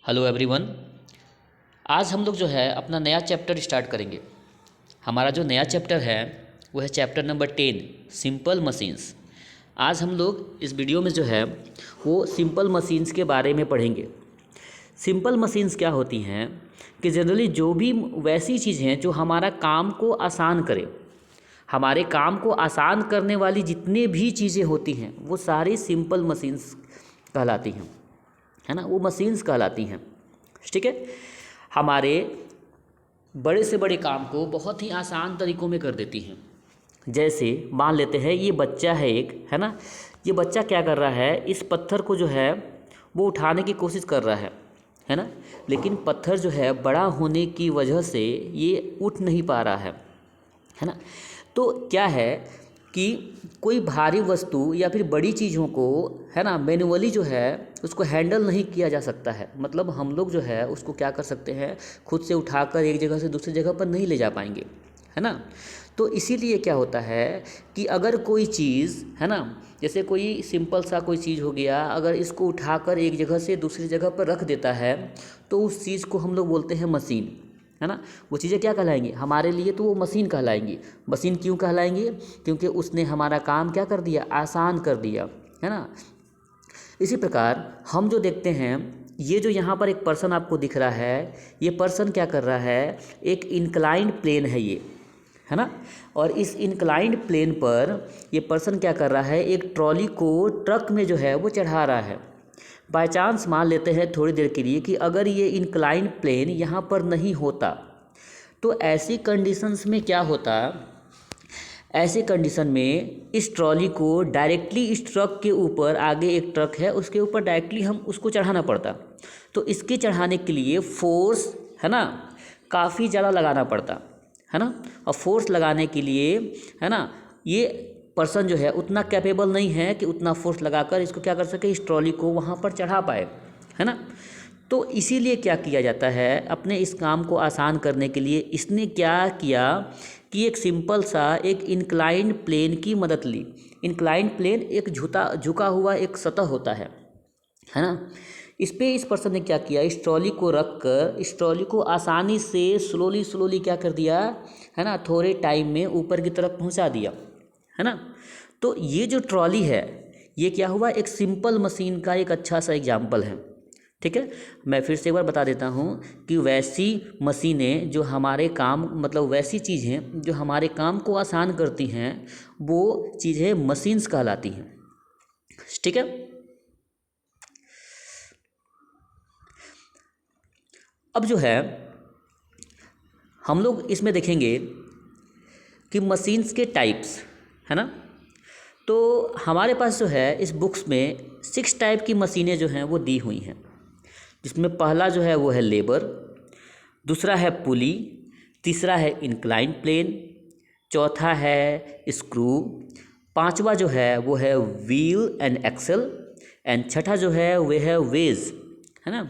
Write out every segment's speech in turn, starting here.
Hello everyone. आज हम लोग जो है अपना नया चैप्टर स्टार्ट करेंगे। हमारा जो नया चैप्टर है वो है चैप्टर नंबर 10 सिंपल मशीन्स। आज हम लोग इस वीडियो में जो है वो सिंपल मशीन्स के बारे में पढ़ेंगे। सिंपल मशीन्स क्या होती हैं कि जनरली जो भी वैसी चीज़ हैं जो हमारा काम को आसान करे, हमारे काम को आसान करने वाली जितनी भी चीज़ें होती हैं वो सारी सिंपल मशीन्स कहलाती हैं, है ना। वो मशीन्स कहलाती हैं, ठीक है। हमारे बड़े से बड़े काम को बहुत ही आसान तरीक़ों में कर देती हैं। जैसे मान लेते हैं ये बच्चा है एक, है ना। ये बच्चा क्या कर रहा है, इस पत्थर को जो है वो उठाने की कोशिश कर रहा है ना। लेकिन पत्थर जो है बड़ा होने की वजह से ये उठ नहीं पा रहा है ना। तो क्या है कि कोई भारी वस्तु या फिर बड़ी चीज़ों को, है ना, मैनुअली जो है उसको हैंडल नहीं किया जा सकता है। मतलब हम लोग जो है उसको क्या कर सकते हैं, खुद से उठाकर एक जगह से दूसरी जगह पर नहीं ले जा पाएंगे, है ना। तो इसीलिए क्या होता है कि अगर कोई चीज़, है ना, जैसे कोई सिंपल सा कोई चीज़ हो गया, अगर इसको उठाकर एक जगह से दूसरी जगह पर रख देता है तो उस चीज़ को हम लोग बोलते हैं मशीन, है ना। वो चीज़ें क्या कहलाएंगी हमारे लिए, तो वो मशीन कहलाएंगी। मशीन क्यों कहलाएंगी? क्योंकि उसने हमारा काम क्या कर दिया, आसान कर दिया, है ना। इसी प्रकार हम जो देखते हैं, ये जो यहाँ पर एक पर्सन आपको दिख रहा है, ये पर्सन क्या कर रहा है, एक इंक्लाइंड प्लेन है ये, है ना। और इस इंक्लाइंड प्लेन पर ये पर्सन क्या कर रहा है, एक ट्रॉली को ट्रक में जो है वो चढ़ा रहा है। बाय चांस मान लेते हैं थोड़ी देर के लिए कि अगर ये इंक्लाइन प्लेन यहाँ पर नहीं होता तो ऐसी कंडीशंस में क्या होता, ऐसे कंडीशन में इस ट्रॉली को डायरेक्टली इस ट्रक के ऊपर, आगे एक ट्रक है उसके ऊपर डायरेक्टली हम उसको चढ़ाना पड़ता। तो इसके चढ़ाने के लिए फोर्स, है ना, काफ़ी ज़्यादा लगाना पड़ता, है ना। और फोर्स लगाने के लिए, है ना, ये पर्सन जो है उतना कैपेबल नहीं है कि उतना फोर्स लगाकर इसको क्या कर सके, इस ट्रॉली को वहाँ पर चढ़ा पाए, है ना। तो इसीलिए क्या किया जाता है, अपने इस काम को आसान करने के लिए इसने क्या किया कि एक सिंपल सा एक इंक्लाइंड प्लेन की मदद ली। इंक्लाइंड प्लेन एक झुका हुआ एक सतह होता है ना। इस पे इस पर्सन ने क्या किया, इस ट्रॉली को रख कर इस ट्रॉली को आसानी से स्लोली क्या कर दिया, है ना, थोड़े टाइम में ऊपर की तरफ पहुंचा दिया, है ना। तो ये जो ट्रॉली है ये क्या हुआ, एक सिंपल मशीन का एक अच्छा सा एग्जाम्पल है, ठीक है। मैं फिर से एक बार बता देता हूँ कि वैसी मशीनें जो हमारे काम, मतलब वैसी चीज़ें जो हमारे काम को आसान करती हैं वो चीज़ें मशीन्स कहलाती हैं, ठीक है। अब जो है हम लोग इसमें देखेंगे कि मशीन्स के टाइप्स, है ना। तो हमारे पास जो है इस बुक्स में 6 टाइप की मशीनें जो हैं वो दी हुई हैं, जिसमें पहला जो है वो है लेबर, दूसरा है पुली, तीसरा है इंक्लाइन प्लेन, चौथा है स्क्रू, पांचवा जो है वो है व्हील एंड एक्सल, एंड छठा जो है वो है वेज, है ना।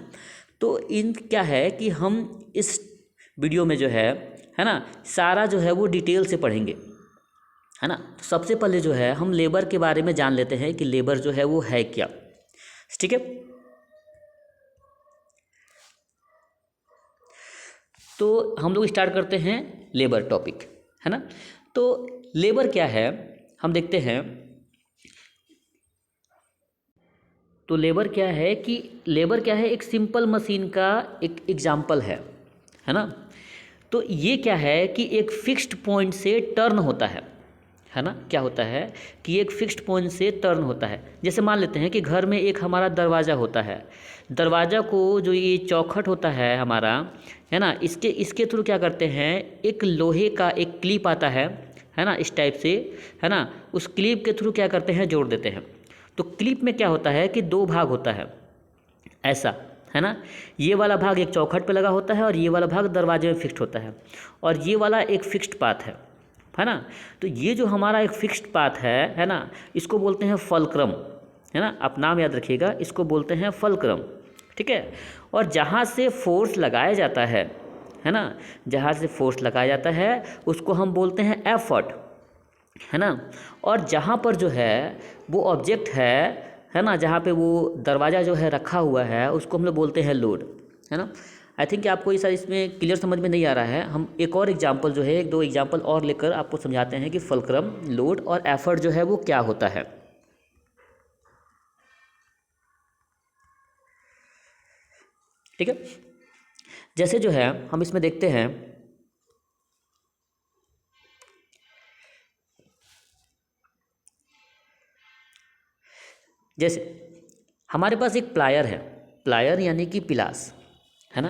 तो इन क्या है कि हम इस वीडियो में जो है ना, सारा जो है वो डिटेल से पढ़ेंगे, है ना। तो सबसे पहले जो है हम लेबर के बारे में जान लेते हैं कि लेबर जो है वो है क्या, ठीक है। तो हम लोग स्टार्ट करते हैं लेबर टॉपिक, है ना। तो लेबर क्या है हम देखते हैं। तो लेबर क्या है कि लेबर क्या है, एक सिंपल मशीन का एक एग्जाम्पल है ना। तो ये क्या है कि एक फिक्स्ड पॉइंट से टर्न होता है ना। क्या होता है कि एक फिक्स्ड पॉइंट से टर्न होता है। जैसे मान लेते हैं कि घर में एक हमारा दरवाज़ा होता है, दरवाज़ा को जो ये चौखट होता है हमारा, है ना, इसके थ्रू क्या करते हैं, एक लोहे का एक क्लिप आता है ना, इस टाइप से, है ना। उस क्लिप के थ्रू क्या करते हैं, जोड़ देते हैं। तो क्लिप में क्या होता है कि 2 भाग होता है ऐसा, है ना। ये वाला भाग एक चौखट पे लगा होता है और ये वाला भाग दरवाजे में फिक्स्ड होता है, और ये वाला एक फिक्स्ड पाथ है ना। तो ये जो हमारा एक फिक्स्ड पाथ है ना, इसको बोलते हैं फलक्रम, है ना। आप नाम याद रखिएगा, इसको बोलते हैं फलक्रम, ठीक है। और जहाँ से फोर्स लगाया जाता है ना, जहाँ से फोर्स लगाया जाता है उसको हम बोलते हैं एफर्ट, है ना। और जहाँ पर जो है वो ऑब्जेक्ट है ना, जहाँ पे वो दरवाज़ा जो है रखा हुआ है उसको हम लोग बोलते हैं लोड, है ना। आई थिंक आपको ये सारा इसमें क्लियर समझ में नहीं आ रहा है। हम एक और एग्जाम्पल जो है, एक दो एग्जाम्पल और लेकर आपको समझाते हैं कि फुलक्रम, लोड और एफर्ट जो है वो क्या होता है। ठीक है, जैसे जो है हम इसमें देखते हैं, जैसे हमारे पास एक प्लायर है, प्लायर यानी कि पिलास, है ना।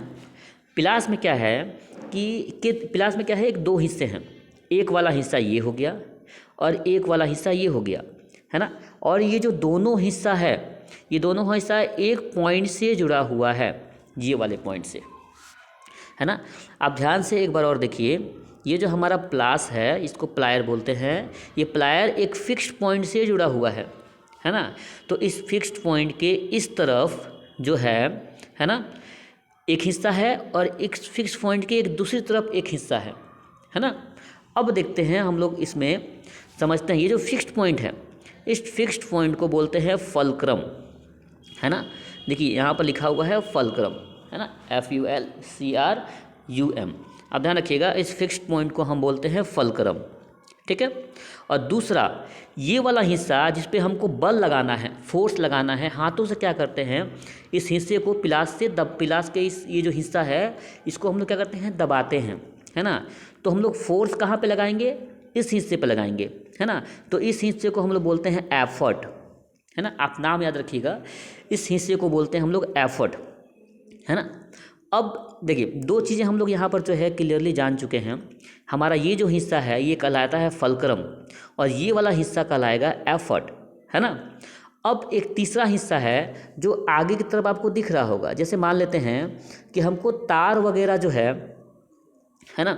पिलास में क्या है कि पिलास में क्या है, एक दो हिस्से हैं, एक वाला हिस्सा ये हो गया और एक वाला हिस्सा ये हो गया, है ना। और ये जो दोनों हिस्सा है, ये दोनों हिस्सा एक पॉइंट से जुड़ा हुआ है, ये वाले पॉइंट से, है ना। आप ध्यान से एक बार और देखिए, ये जो हमारा प्लास है इसको प्लायर बोलते हैं। ये प्लायर एक फिक्स्ड पॉइंट से जुड़ा हुआ है ना। तो इस फिक्स्ड पॉइंट के इस तरफ जो है ना, एक हिस्सा है और एक फिक्स पॉइंट के एक दूसरी तरफ एक हिस्सा है ना। अब देखते हैं हम लोग इसमें समझते हैं, ये जो फिक्स्ड पॉइंट है, इस फिक्स्ड पॉइंट को बोलते हैं फुलक्रम, है ना। देखिए यहाँ पर लिखा हुआ है फुलक्रम, है ना, FULCRUM। अब ध्यान रखिएगा, इस फिक्स्ड पॉइंट को हम बोलते हैं फुलक्रम, ठीक है। और दूसरा ये वाला हिस्सा जिस पे हमको बल लगाना है, फोर्स लगाना है, हाथों से क्या करते हैं, इस हिस्से को पिलास के इस ये जो हिस्सा है इसको हम लोग क्या करते हैं, दबाते हैं, है ना। तो हम लोग फोर्स कहाँ पे लगाएंगे, इस हिस्से पे लगाएंगे, है ना। तो इस हिस्से को हम लोग बोलते हैं एफर्ट, है ना। आप नाम याद रखिएगा, इस हिस्से को बोलते हैं हम लोग एफर्ट, है ना। अब देखिए दो चीज़ें हम लोग यहाँ पर जो है क्लियरली जान चुके हैं। हमारा ये जो हिस्सा है ये कहलाता है फुलक्रम और ये वाला हिस्सा कहलाएगा एफर्ट, है ना। अब एक तीसरा हिस्सा है जो आगे की तरफ आपको दिख रहा होगा। जैसे मान लेते हैं कि हमको तार वगैरह जो है ना,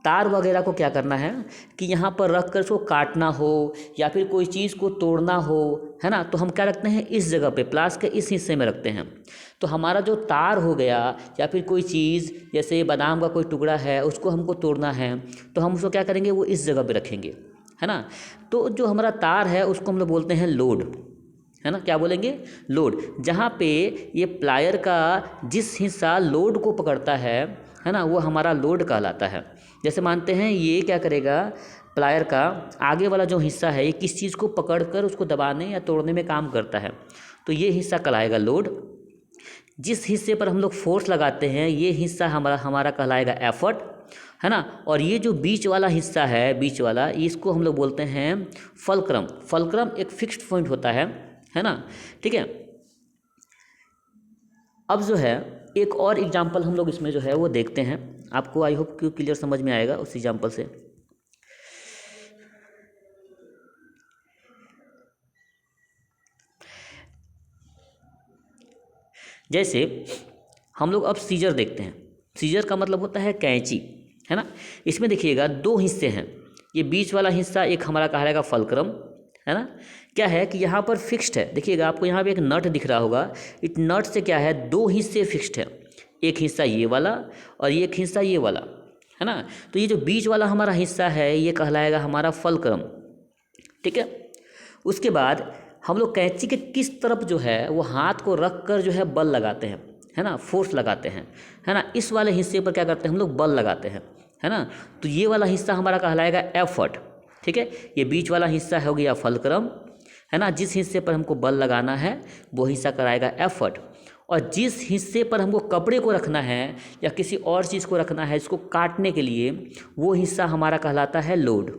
तार वगैरह को क्या करना है कि यहाँ पर रख कर उसको काटना हो या फिर कोई चीज़ को तोड़ना हो, है ना। तो हम क्या रखते हैं, इस जगह पे प्लास के इस हिस्से में रखते हैं। तो हमारा जो तार हो गया या फिर कोई चीज़ जैसे बादाम का कोई टुकड़ा है उसको हमको तोड़ना है, तो हम उसको क्या करेंगे, वो इस जगह पे रखेंगे, है ना। तो जो हमारा तार है उसको हम लोग बोलते हैं लोड, है ना। क्या बोलेंगे, लोड। जहाँ पे ये प्लायर का जिस हिस्सा लोड को पकड़ता है ना, वो हमारा लोड कहलाता है। जैसे मानते हैं ये क्या करेगा, प्लायर का आगे वाला जो हिस्सा है ये किस चीज़ को पकड़कर उसको दबाने या तोड़ने में काम करता है, तो ये हिस्सा कहलाएगा लोड। जिस हिस्से पर हम लोग फोर्स लगाते हैं ये हिस्सा हमारा कहलाएगा एफर्ट, है ना। और ये जो बीच वाला हिस्सा है, बीच वाला, इसको हम लोग बोलते हैं फुलक्रम। फुलक्रम एक फिक्स्ड पॉइंट होता है ना, ठीक है। अब जो है एक और एग्जांपल हम लोग इसमें जो है वो देखते हैं, आपको आई होप कि क्लियर समझ में आएगा उस एग्जांपल से। जैसे हम लोग अब सीजर देखते हैं। सीजर का मतलब होता है कैंची, है ना। इसमें देखिएगा दो हिस्से हैं, ये बीच वाला हिस्सा एक हमारा कहलाएगा फुलक्रम, है ना। क्या है कि यहाँ पर फिक्स्ड है, देखिएगा आपको यहाँ पे एक नट दिख रहा होगा, इस नट से क्या है, दो हिस्से फिक्स्ड है, एक हिस्सा ये वाला और एक हिस्सा ये वाला, है ना। तो ये जो बीच वाला हमारा हिस्सा है ये कहलाएगा हमारा फुलक्रम, ठीक है। उसके बाद हम लोग कैंची के किस तरफ जो है वो हाथ को रख कर जो है बल लगाते हैं, है ना, फोर्स लगाते हैं, है ना। इस वाले हिस्से पर क्या करते हैं हम लोग, बल लगाते हैं, है ना। तो ये वाला हिस्सा हमारा कहलाएगा एफर्ट, ठीक है। ये बीच वाला हिस्सा हो गया फुलक्रम, है ना। जिस हिस्से पर हमको बल लगाना है वो हिस्सा कराएगा एफर्ट, और जिस हिस्से पर हमको कपड़े को रखना है या किसी और चीज़ को रखना है इसको काटने के लिए, वो हिस्सा हमारा कहलाता है लोड,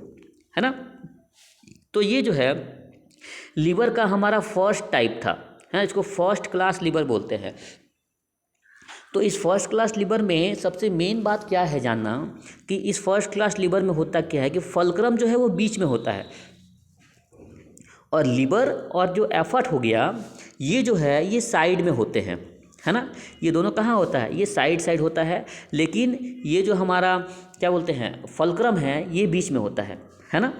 है ना। तो ये जो है लीवर का हमारा फर्स्ट टाइप था, है, इसको फर्स्ट क्लास लीवर बोलते हैं। तो इस फर्स्ट क्लास लीवर में सबसे मेन बात क्या है जानना, कि इस फर्स्ट क्लास लीवर में होता क्या है कि फुलक्रम जो है वो बीच में होता है और लीवर और जो एफर्ट हो गया ये जो है ये साइड में होते हैं, है ना। ये दोनों कहाँ होता है, ये साइड होता है, लेकिन ये जो हमारा क्या बोलते हैं फुलक्रम है ये बीच में होता है ना।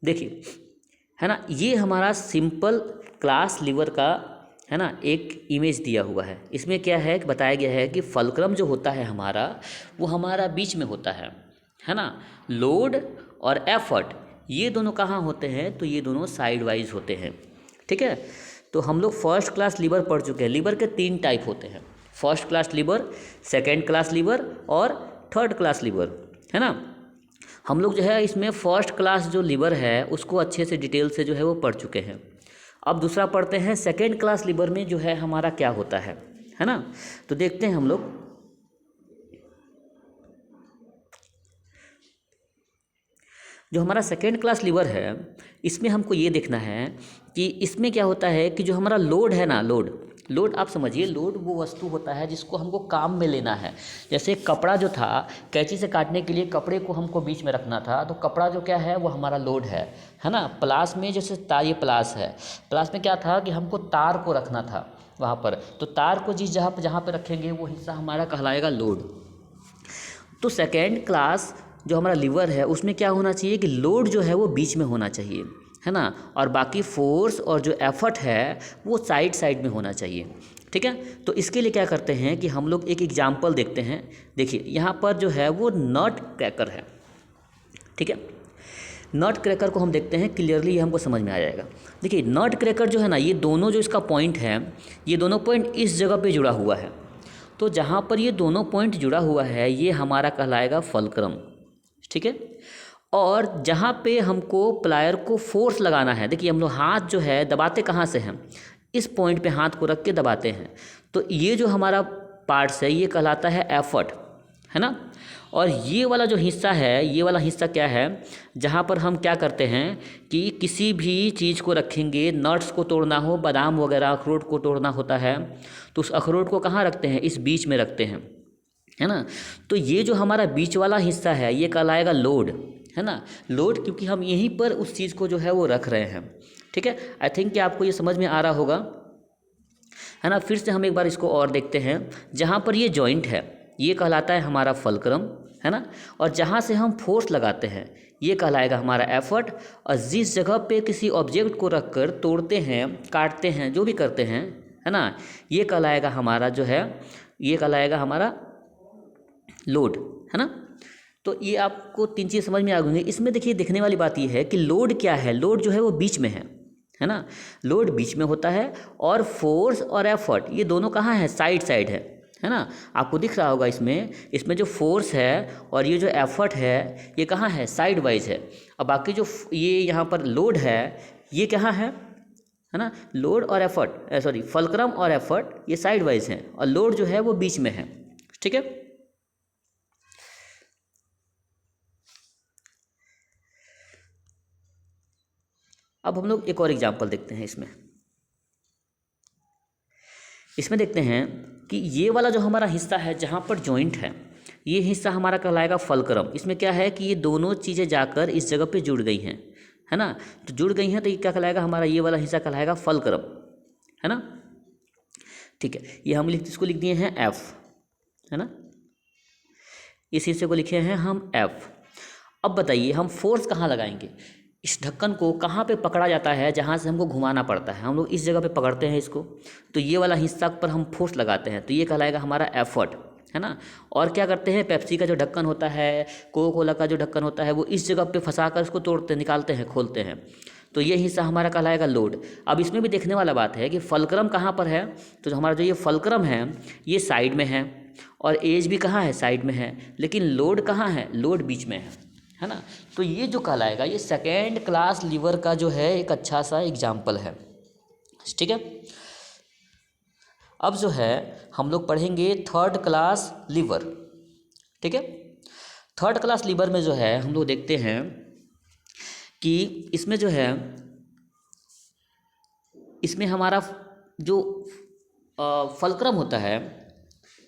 देखिए, है ना, ये हमारा सिंपल क्लास लीवर का है ना, एक इमेज दिया हुआ है। इसमें क्या है कि बताया गया है कि फलक्रम जो होता है हमारा, वो हमारा बीच में होता है ना। लोड और एफर्ट ये दोनों कहाँ होते हैं, तो ये दोनों साइड वाइज होते हैं। ठीक है, तो हम लोग फर्स्ट क्लास लीवर पढ़ चुके हैं। लीवर के 3 टाइप होते हैं, first class lever, second class lever और थर्ड क्लास लीवर, है ना। हम लोग जो है इसमें फर्स्ट क्लास जो लीवर है उसको अच्छे से डिटेल से जो है वो पढ़ चुके हैं। अब दूसरा पढ़ते हैं सेकेंड क्लास लीवर में जो है हमारा क्या होता है ना। तो देखते हैं हम लोग। जो हमारा सेकेंड क्लास लीवर है इसमें हमको ये देखना है कि इसमें क्या होता है कि जो हमारा लोड है ना, लोड आप समझिए, लोड वो वस्तु होता है जिसको हमको काम में लेना है। जैसे कपड़ा जो था, कैंची से काटने के लिए कपड़े को हमको बीच में रखना था, तो कपड़ा जो क्या है वो हमारा लोड है ना। प्लास में जैसे तार, ये प्लास है, प्लास में क्या था कि हमको तार को रखना था वहाँ पर, तो तार को जिस जहाँ पे रखेंगे वो हिस्सा हमारा कहलाएगा लोड। तो सेकेंड क्लास जो हमारा लीवर है उसमें क्या होना चाहिए कि लोड जो है वो बीच में होना चाहिए, है ना, और बाकी फोर्स और जो एफर्ट है वो साइड साइड में होना चाहिए। ठीक है, तो इसके लिए क्या करते हैं कि हम लोग एक एग्जाम्पल देखते हैं। देखिए यहाँ पर जो है वो नट क्रैकर है। ठीक है, नट क्रैकर को हम देखते हैं, क्लियरली हमको समझ में आ जाएगा। देखिए नट क्रैकर जो है ना, ये दोनों जो इसका पॉइंट है, ये दोनों पॉइंट इस जगह पे जुड़ा हुआ है। तो जहाँ पर ये दोनों पॉइंट जुड़ा हुआ है ये हमारा कहलाएगा फलक्रम। ठीक है, और जहाँ पे हमको प्लायर को फोर्स लगाना है, देखिए हम लोग हाथ जो है दबाते कहाँ से हैं, इस पॉइंट पे हाथ को रख के दबाते हैं। तो ये जो हमारा पार्ट्स है ये कहलाता है एफर्ट, है ना। और ये वाला जो हिस्सा है, ये वाला हिस्सा क्या है, जहाँ पर हम क्या करते हैं कि किसी भी चीज़ को रखेंगे, नट्स को तोड़ना हो, बादाम वगैरह अखरोट को तोड़ना होता है, तो उस अखरोट को कहाँ रखते हैं, इस बीच में रखते हैं, है ना। तो ये जो हमारा बीच वाला हिस्सा है ये कहलाएगा लोड, है ना। लोड क्योंकि हम यहीं पर उस चीज़ को जो है वो रख रहे हैं। ठीक है, आई थिंक कि आपको ये समझ में आ रहा होगा, है ना। फिर से हम एक बार इसको और देखते हैं। जहाँ पर ये जॉइंट है ये कहलाता है हमारा फलक्रम, है ना। और जहाँ से हम फोर्स लगाते हैं ये कहलाएगा हमारा एफर्ट। और जिस जगह पे किसी ऑब्जेक्ट को रख कर तोड़ते हैं, काटते हैं, जो भी करते हैं, है ना, ये कहलाएगा हमारा जो है, ये कहलाएगा हमारा लोड, है ना। तो ये आपको 3 चीज़ समझ में आ गई। इसमें देखिए देखने वाली बात ये है कि लोड क्या है, लोड जो है वो बीच में है ना। लोड बीच में होता है और फोर्स और एफर्ट ये दोनों कहाँ है, साइड साइड है ना। आपको दिख रहा होगा इसमें जो फोर्स है और ये जो एफर्ट है ये कहाँ है, साइड वाइज है। और बाकी जो ये यहाँ पर लोड है ये कहाँ है ना। लोड और एफर्ट, सॉरी, फलक्रम और एफर्ट ये साइड वाइज हैं और लोड जो है वो बीच में है। ठीक है, अब हम लोग एक और एग्जांपल देखते हैं। इसमें देखते हैं कि ये वाला जो हमारा हिस्सा है जहाँ पर जॉइंट है ये हिस्सा हमारा कहलाएगा फलक्रम। इसमें क्या है कि ये दोनों चीज़ें जाकर इस जगह पे जुड़ गई हैं, है ना। तो जुड़ गई हैं तो ये क्या कहलाएगा, हमारा ये वाला हिस्सा कहलाएगा फलक्रम, है ना। ठीक है, ये हम इसको लिख दिए हैं एफ, है ना। इस हिस्से को लिखे हैं हम एफ। अब बताइए हम फोर्स कहाँ लगाएंगे, इस ढक्कन को कहाँ पे पकड़ा जाता है, जहाँ से हमको घुमाना पड़ता है, हम लोग इस जगह पे पकड़ते हैं इसको। तो ये वाला हिस्सा पर हम फोर्स लगाते हैं, तो ये कहलाएगा हमारा एफर्ट, है ना। और क्या करते हैं, पेप्सी का जो ढक्कन होता है, कोका कोला का जो ढक्कन होता है, वो इस जगह पे फंसा कर उसको तोड़ते निकालते हैं, खोलते हैं, तो ये हिस्सा हमारा कहलाएगा लोड। अब इसमें भी देखने वाला बात है कि फलक्रम कहाँ पर है, तो हमारा जो ये फलक्रम है ये साइड में है और एज भी कहाँ है, साइड में है, लेकिन लोड कहाँ है, लोड बीच में है ना। तो ये जो कहलाएगा ये सेकेंड क्लास लीवर का जो है एक अच्छा सा एग्जाम्पल है। ठीक है, अब जो है हम लोग पढ़ेंगे थर्ड क्लास लीवर। ठीक है, थर्ड क्लास लीवर में जो है हम लोग देखते हैं कि इसमें जो है, इसमें हमारा जो फलक्रम होता है,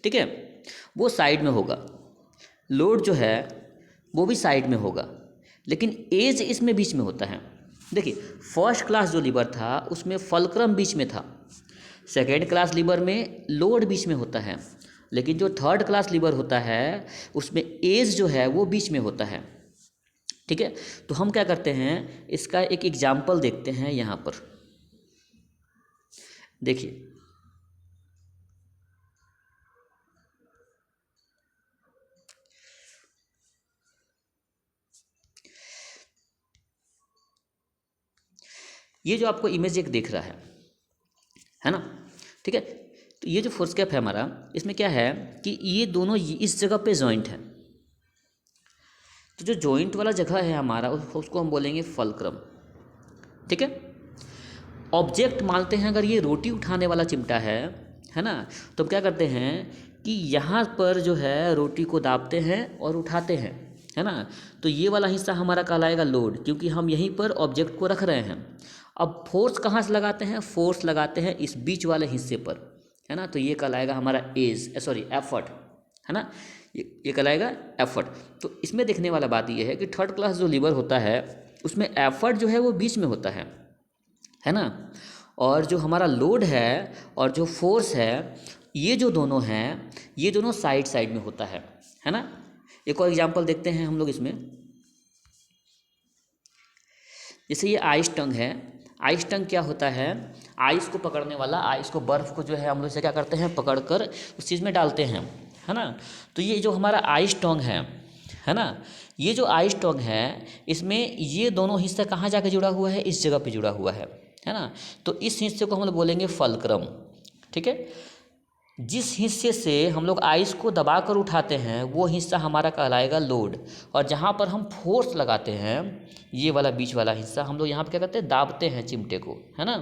ठीक है, वो साइड में होगा, लोड जो है वो भी साइड में होगा, लेकिन एज इसमें बीच में होता है। देखिए फर्स्ट क्लास जो लीवर था उसमें फलक्रम बीच में था, सेकेंड क्लास लीवर में लोड बीच में होता है, लेकिन जो थर्ड क्लास लीवर होता है उसमें एज जो है वो बीच में होता है। ठीक है, तो हम क्या करते हैं, इसका एक एग्जाम्पल देखते हैं यहाँ पर। देखिए ये जो आपको इमेज एक दिख रहा है ना, ठीक है। तो ये जो फोर्स कैप है हमारा, इसमें क्या है कि ये दोनों इस जगह पे जॉइंट है। तो जो जॉइंट वाला जगह है हमारा, उसको हम बोलेंगे फल्क्रम, ठीक है। ऑब्जेक्ट मानते हैं अगर ये रोटी उठाने वाला चिमटा है ना, तो हम क्या करते हैं कि यहाँ पर जो है रोटी को दाबते हैं और उठाते हैं, है ना। तो ये वाला हिस्सा हमारा कहलाएगा लोड, क्योंकि हम यहीं पर ऑब्जेक्ट को रख रहे हैं। अब फोर्स कहाँ से लगाते हैं, फोर्स लगाते हैं इस बीच वाले हिस्से पर, है ना। तो ये कहलाएगा हमारा एफर्ट, है ना, ये कहलाएगा एफर्ट। तो इसमें देखने वाला बात ये है कि थर्ड क्लास जो लीवर होता है उसमें एफर्ट जो है वो बीच में होता है ना। और जो हमारा लोड है और जो फोर्स है, ये जो दोनों हैं, ये दोनों साइड साइड में होता है ना। एक और एग्जांपल देखते हैं हम लोग इसमें। जैसे ये आइस टंग है, आइस टंग क्या होता है, आइस को पकड़ने वाला, आइस को, बर्फ़ को जो है हम लोग इसे क्या करते हैं, पकड़कर उस चीज़ में डालते हैं, है ना। तो ये जो हमारा आइस टंग है ना, ये जो आइस टंग है, इसमें ये दोनों हिस्सा कहाँ जाके जुड़ा हुआ है, इस जगह पे जुड़ा हुआ है ना। तो इस हिस्से को हम लोग बोलेंगे फल्क्रम, ठीक है। जिस हिस्से से हम लोग आइस को दबा कर उठाते हैं वो हिस्सा हमारा कहलाएगा लोड, और जहाँ पर हम फोर्स लगाते हैं, ये वाला बीच वाला हिस्सा, हम लोग यहाँ पे क्या करते हैं, दाबते हैं चिमटे को, है ना।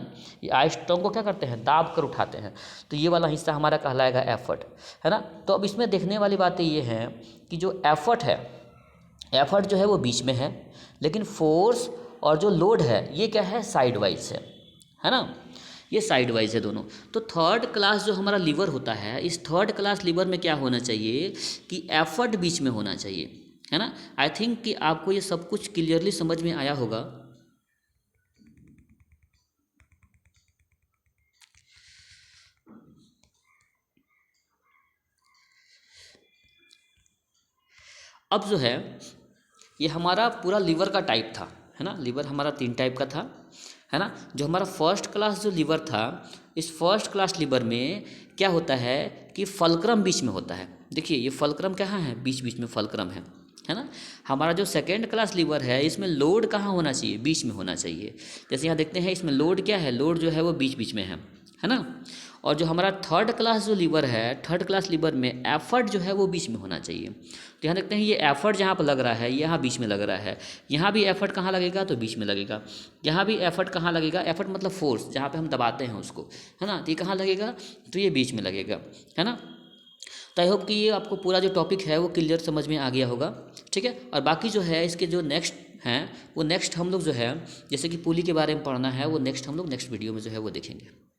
ये आइस टंग को क्या करते हैं, दाब कर उठाते हैं। तो ये वाला हिस्सा हमारा कहलाएगा एफर्ट, है ना। तो अब इसमें देखने वाली बातें ये हैं कि जो एफर्ट है, एफर्ट जो है वो बीच में है, लेकिन फोर्स और जो लोड है ये क्या है, साइड वाइज है ना, ये साइड वाइज है दोनों। तो थर्ड क्लास जो हमारा लीवर होता है, इस थर्ड क्लास लीवर में क्या होना चाहिए कि एफर्ट बीच में होना चाहिए, है ना। आई थिंक कि आपको ये सब कुछ क्लियरली समझ में आया होगा। अब जो है ये हमारा पूरा लीवर का टाइप था, है ना। लीवर हमारा 3 टाइप का था, है ना। जो हमारा फर्स्ट क्लास जो लीवर था, इस फर्स्ट क्लास लीवर में क्या होता है कि फल्क्रम बीच में होता है। देखिए ये फल्क्रम कहाँ है, बीच बीच में फल्क्रम है ना। हमारा जो सेकेंड क्लास लीवर है, इसमें लोड कहाँ होना चाहिए, बीच में होना चाहिए। जैसे यहाँ देखते हैं इसमें लोड क्या है, लोड जो है वो बीच बीच में है ना। और जो हमारा थर्ड क्लास जो लीवर है, थर्ड क्लास लीवर में एफर्ट जो है वो बीच में होना चाहिए। तो यहाँ देखते हैं ये एफर्ट जहाँ पर लग रहा है, यहाँ बीच में लग रहा है। यहाँ भी एफर्ट कहाँ लगेगा, तो बीच में लगेगा। यहाँ भी एफर्ट कहाँ लगेगा, एफर्ट मतलब फोर्स, जहाँ पे हम दबाते हैं उसको, है ना। तो ये कहाँ लगेगा, तो ये बीच में लगेगा, है ना। तो आई होप कि ये आपको पूरा जो टॉपिक है वो क्लियर समझ में आ गया होगा, ठीक है। और बाकी जो है इसके जो नेक्स्ट हैं वो नेक्स्ट हम लोग जो है, जैसे कि पुली के बारे में पढ़ना है, वो नेक्स्ट हम लोग नेक्स्ट वीडियो में जो है वो देखेंगे।